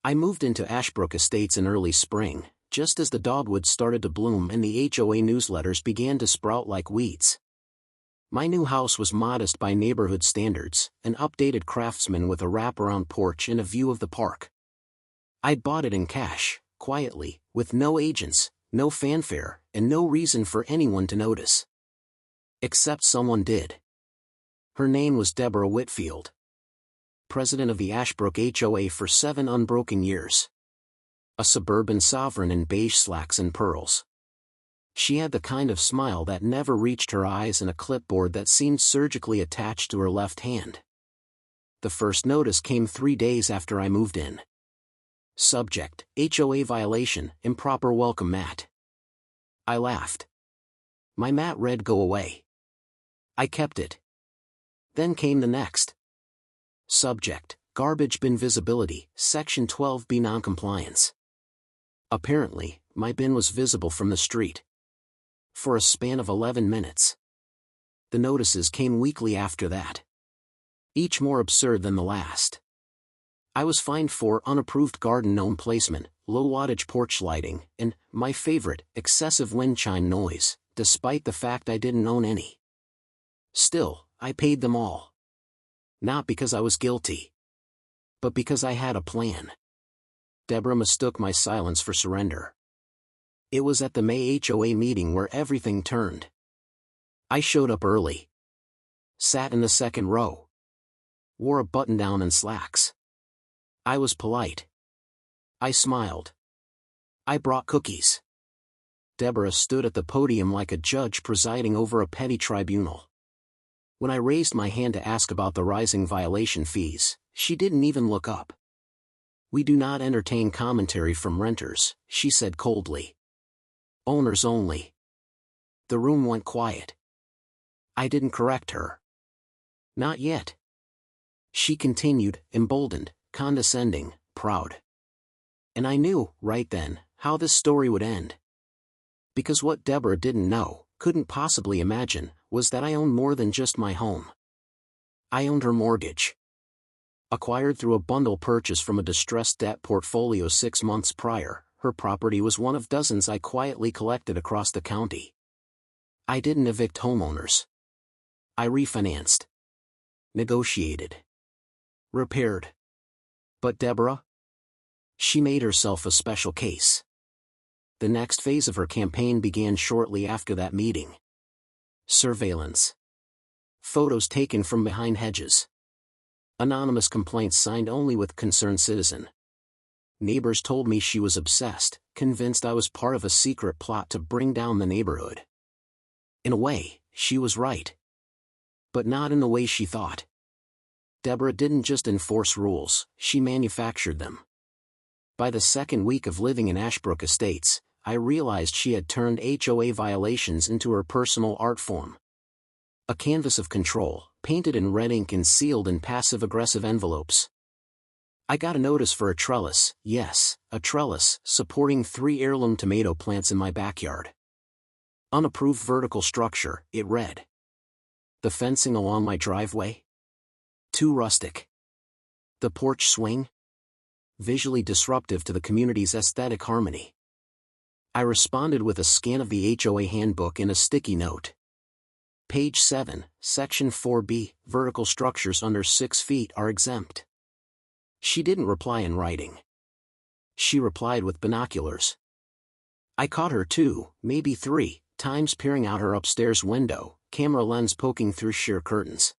I moved into Ashbrook Estates in early spring, just as the dogwoods started to bloom and the HOA newsletters began to sprout like weeds. My new house was modest by neighborhood standards, an updated craftsman with a wraparound porch and a view of the park. I'd bought it in cash, quietly, with no agents, no fanfare, and no reason for anyone to notice. Except someone did. Her name was Deborah Whitfield, president of the Ashbrook HOA for 7 unbroken years. A suburban sovereign in beige slacks and pearls. She had the kind of smile that never reached her eyes and a clipboard that seemed surgically attached to her left hand. The first notice came 3 days after I moved in. Subject: HOA violation, improper welcome mat. I laughed. My mat read "Go away." I kept it. Then came the next. Subject: garbage bin visibility, Section 12B noncompliance. Apparently, my bin was visible from the street. For a span of 11 minutes. The notices came weekly after that. Each more absurd than the last. I was fined for unapproved garden gnome placement, low wattage porch lighting, and, my favorite, excessive wind chime noise, despite the fact I didn't own any. Still, I paid them all. Not because I was guilty, but because I had a plan. Deborah mistook my silence for surrender. It was at the May HOA meeting where everything turned. I showed up early. Sat in the second row. Wore a button-down and slacks. I was polite. I smiled. I brought cookies. Deborah stood at the podium like a judge presiding over a petty tribunal. When I raised my hand to ask about the rising violation fees, she didn't even look up. "We do not entertain commentary from renters," she said coldly. "Owners only." The room went quiet. I didn't correct her. Not yet. She continued, emboldened, condescending, proud. And I knew, right then, how this story would end. Because what Deborah didn't know, couldn't possibly imagine, was that I owned more than just my home. I owned her mortgage. Acquired through a bundle purchase from a distressed debt portfolio 6 months prior, her property was one of dozens I quietly collected across the county. I didn't evict homeowners. I refinanced. Negotiated. Repaired. But Deborah? She made herself a special case. The next phase of her campaign began shortly after that meeting. Surveillance. Photos taken from behind hedges. Anonymous complaints signed only with concerned citizen. Neighbors told me she was obsessed, convinced I was part of a secret plot to bring down the neighborhood. In a way, she was right. But not in the way she thought. Deborah didn't just enforce rules, she manufactured them. By the second week of living in Ashbrook Estates, I realized she had turned HOA violations into her personal art form. A canvas of control, painted in red ink and sealed in passive-aggressive envelopes. I got a notice for a trellis, yes, a trellis, supporting 3 heirloom tomato plants in my backyard. Unapproved vertical structure, it read. The fencing along my driveway? Too rustic. The porch swing? Visually disruptive to the community's aesthetic harmony. I responded with a scan of the HOA handbook and a sticky note. Page 7, Section 4B, vertical structures under 6 feet are exempt. She didn't reply in writing. She replied with binoculars. I caught her 2, maybe 3, times peering out her upstairs window, camera lens poking through sheer curtains.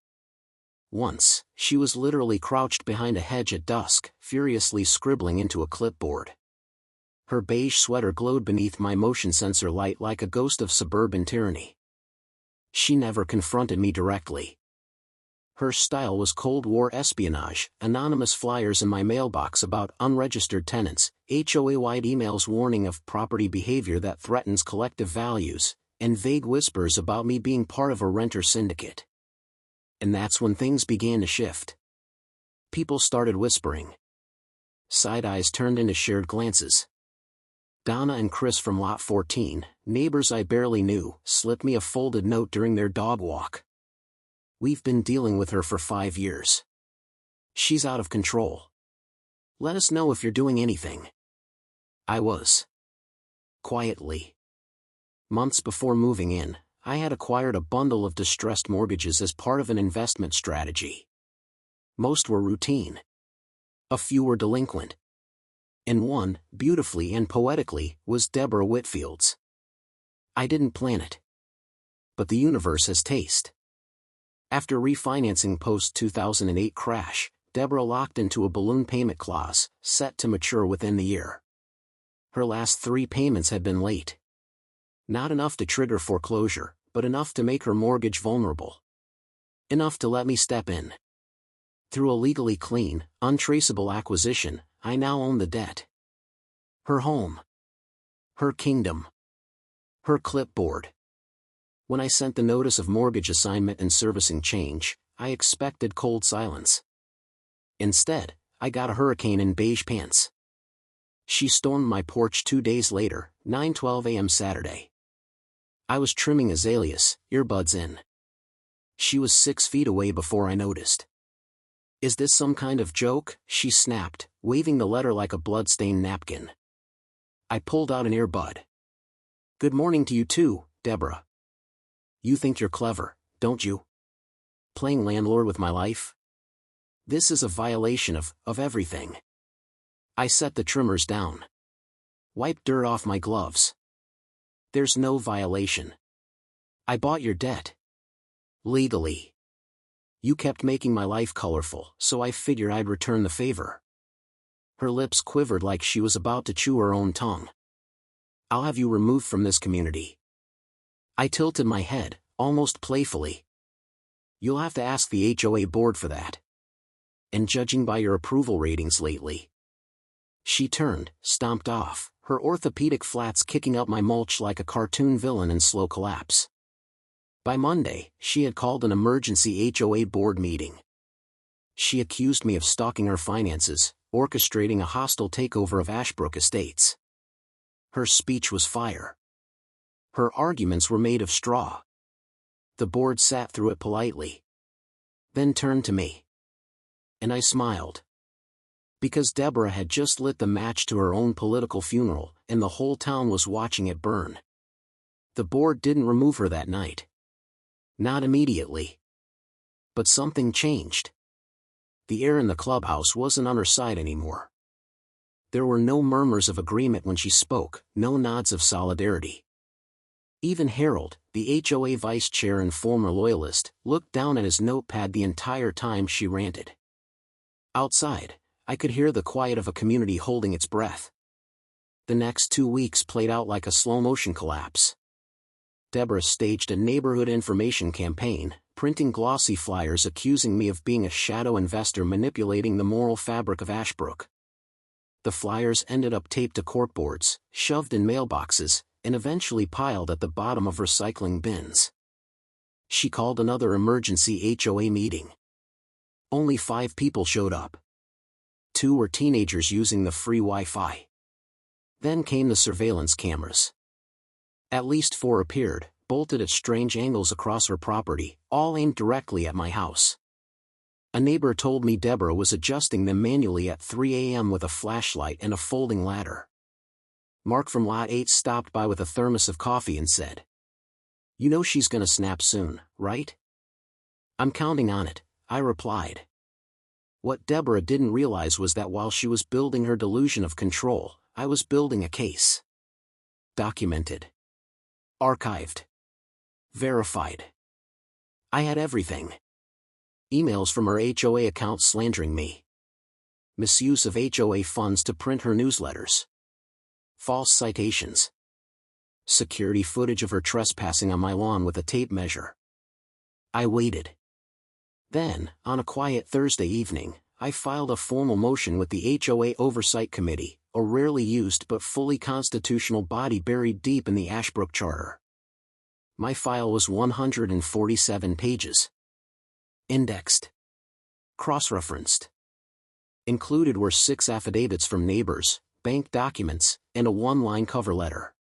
Once, she was literally crouched behind a hedge at dusk, furiously scribbling into a clipboard. Her beige sweater glowed beneath my motion sensor light like a ghost of suburban tyranny. She never confronted me directly. Her style was Cold War espionage, anonymous flyers in my mailbox about unregistered tenants, HOA-wide emails warning of property behavior that threatens collective values, and vague whispers about me being part of a renter syndicate. And that's when things began to shift. People started whispering. Side eyes turned into shared glances. Donna and Chris from Lot 14, neighbors I barely knew, slipped me a folded note during their dog walk. We've been dealing with her for 5 years. She's out of control. Let us know if you're doing anything. I was. Quietly. Months before moving in, I had acquired a bundle of distressed mortgages as part of an investment strategy. Most were routine. A few were delinquent. And one, beautifully and poetically, was Deborah Whitfield's. I didn't plan it. But the universe has taste. After refinancing post-2008 crash, Deborah locked into a balloon payment clause, set to mature within the year. Her last 3 payments had been late. Not enough to trigger foreclosure, but enough to make her mortgage vulnerable. Enough to let me step in. Through a legally clean, untraceable acquisition, I now own the debt. Her home. Her kingdom. Her clipboard. When I sent the notice of mortgage assignment and servicing change, I expected cold silence. Instead, I got a hurricane in beige pants. She stormed my porch 2 days later, 9:12 a.m. Saturday. I was trimming azaleas, earbuds in. She was 6 feet away before I noticed. Is this some kind of joke? She snapped, waving the letter like a blood-stained napkin. I pulled out an earbud. Good morning to you too, Deborah. You think you're clever, don't you? Playing landlord with my life? This is a violation of everything. I set the trimmers down. Wiped dirt off my gloves. There's no violation. I bought your debt. Legally. You kept making my life colorful, so I figured I'd return the favor. Her lips quivered like she was about to chew her own tongue. I'll have you removed from this community. I tilted my head, almost playfully. You'll have to ask the HOA board for that. And judging by your approval ratings lately. She turned, stomped off, her orthopedic flats kicking up my mulch like a cartoon villain in slow collapse. By Monday, she had called an emergency HOA board meeting. She accused me of stalking her finances, orchestrating a hostile takeover of Ashbrook Estates. Her speech was fire. Her arguments were made of straw. The board sat through it politely. Then turned to me. And I smiled. Because Deborah had just lit the match to her own political funeral, and the whole town was watching it burn. The board didn't remove her that night. Not immediately. But something changed. The air in the clubhouse wasn't on her side anymore. There were no murmurs of agreement when she spoke, no nods of solidarity. Even Harold, the HOA vice chair and former loyalist, looked down at his notepad the entire time she ranted. Outside, I could hear the quiet of a community holding its breath. The next 2 weeks played out like a slow-motion collapse. Deborah staged a neighborhood information campaign, printing glossy flyers accusing me of being a shadow investor manipulating the moral fabric of Ashbrook. The flyers ended up taped to corkboards, shoved in mailboxes, and eventually piled at the bottom of recycling bins. She called another emergency HOA meeting. Only 5 people showed up. 2 were teenagers using the free Wi-Fi. Then came the surveillance cameras. At least 4 appeared, bolted at strange angles across her property, all aimed directly at my house. A neighbor told me Deborah was adjusting them manually at 3 a.m. with a flashlight and a folding ladder. Mark from Lot 8 stopped by with a thermos of coffee and said, "You know she's gonna snap soon, right?" "I'm counting on it," I replied. What Deborah didn't realize was that while she was building her delusion of control, I was building a case. Documented. Archived. Verified. I had everything. Emails from her HOA account slandering me. Misuse of HOA funds to print her newsletters. False citations. Security footage of her trespassing on my lawn with a tape measure. I waited. Then, on a quiet Thursday evening, I filed a formal motion with the HOA Oversight Committee, a rarely used but fully constitutional body buried deep in the Ashbrook Charter. My file was 147 pages. Indexed. Cross-referenced. Included were 6 affidavits from neighbors, bank documents, and a 1-line cover letter.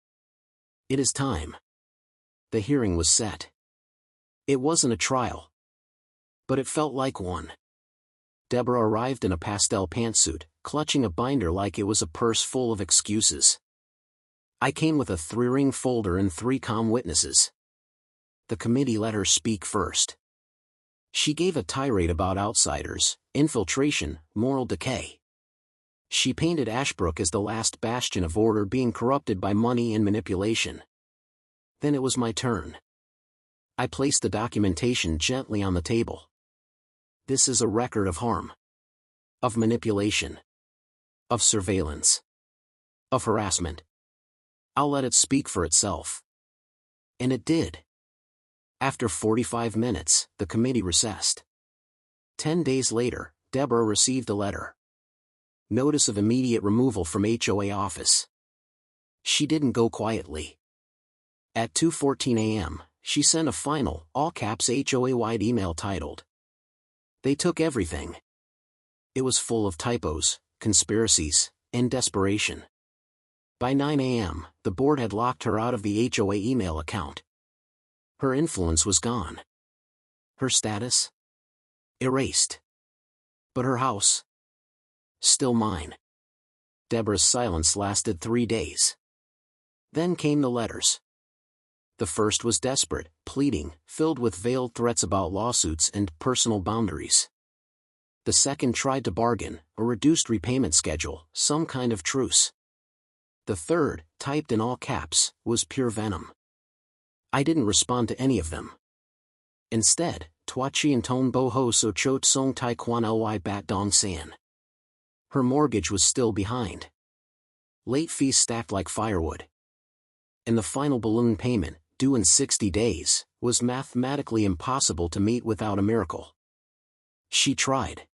It is time. The hearing was set. It wasn't a trial. But it felt like one. Deborah arrived in a pastel pantsuit, clutching a binder like it was a purse full of excuses. I came with a 3-ring folder and 3 calm witnesses. The committee let her speak first. She gave a tirade about outsiders, infiltration, moral decay. She painted Ashbrook as the last bastion of order being corrupted by money and manipulation. Then it was my turn. I placed the documentation gently on the table. This is a record of harm. Of manipulation. Of surveillance. Of harassment. I'll let it speak for itself. And it did. After 45 minutes, the committee recessed. 10 days later, Deborah received a letter. Notice of immediate removal from HOA office. She didn't go quietly. At 2:14 a.m., she sent a final, all-caps HOA-wide email titled, "They took everything." It was full of typos, conspiracies, and desperation. By 9 a.m., the board had locked her out of the HOA email account. Her influence was gone. Her status? Erased. But her house? Still mine. Deborah's silence lasted 3 days. Then came the letters. The first was desperate, pleading, filled with veiled threats about lawsuits and personal boundaries. The second tried to bargain, a reduced repayment schedule, some kind of truce. The third, typed in all caps, was pure venom. I didn't respond to any of them. Instead, Twachi and Ton Boho So Chot Song Tai Kwan Ly Bat Dong San. Her mortgage was still behind. Late fees stacked like firewood. And the final balloon payment, due in 60 days, was mathematically impossible to meet without a miracle. She tried.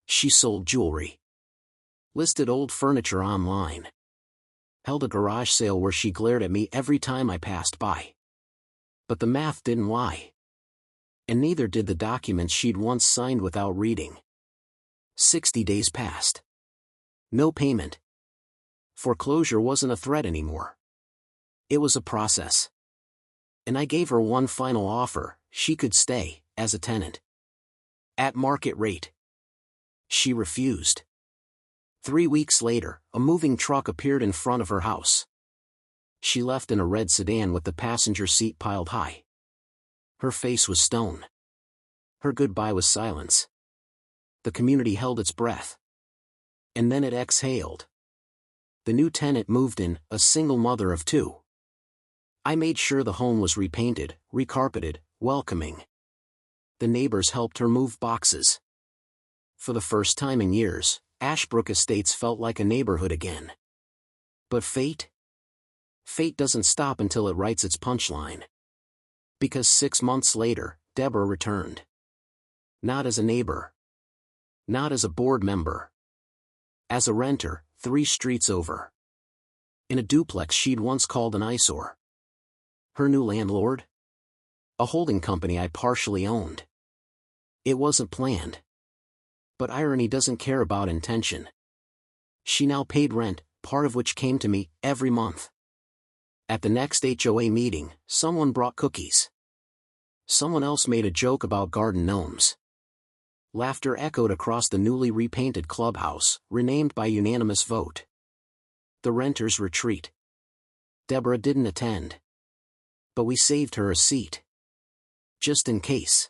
She sold jewelry. Listed old furniture online. Held a garage sale where she glared at me every time I passed by. But the math didn't lie. And neither did the documents she'd once signed without reading. 60 days passed. No payment. Foreclosure wasn't a threat anymore. It was a process. And I gave her one final offer: she could stay, as a tenant. At market rate. She refused. 3 weeks later, a moving truck appeared in front of her house. She left in a red sedan with the passenger seat piled high. Her face was stone. Her goodbye was silence. The community held its breath. And then it exhaled. The new tenant moved in, a single mother of 2. I made sure the home was repainted, recarpeted, welcoming. The neighbors helped her move boxes. For the first time in years, Ashbrook Estates felt like a neighborhood again. But fate? Fate doesn't stop until it writes its punchline. Because 6 months later, Deborah returned. Not as a neighbor. Not as a board member. As a renter, 3 streets over. In a duplex she'd once called an eyesore. Her new landlord? A holding company I partially owned. It wasn't planned. But irony doesn't care about intention. She now paid rent, part of which came to me, every month. At the next HOA meeting, someone brought cookies. Someone else made a joke about garden gnomes. Laughter echoed across the newly repainted clubhouse, renamed by unanimous vote. The renters' retreat. Deborah didn't attend. But we saved her a seat. Just in case.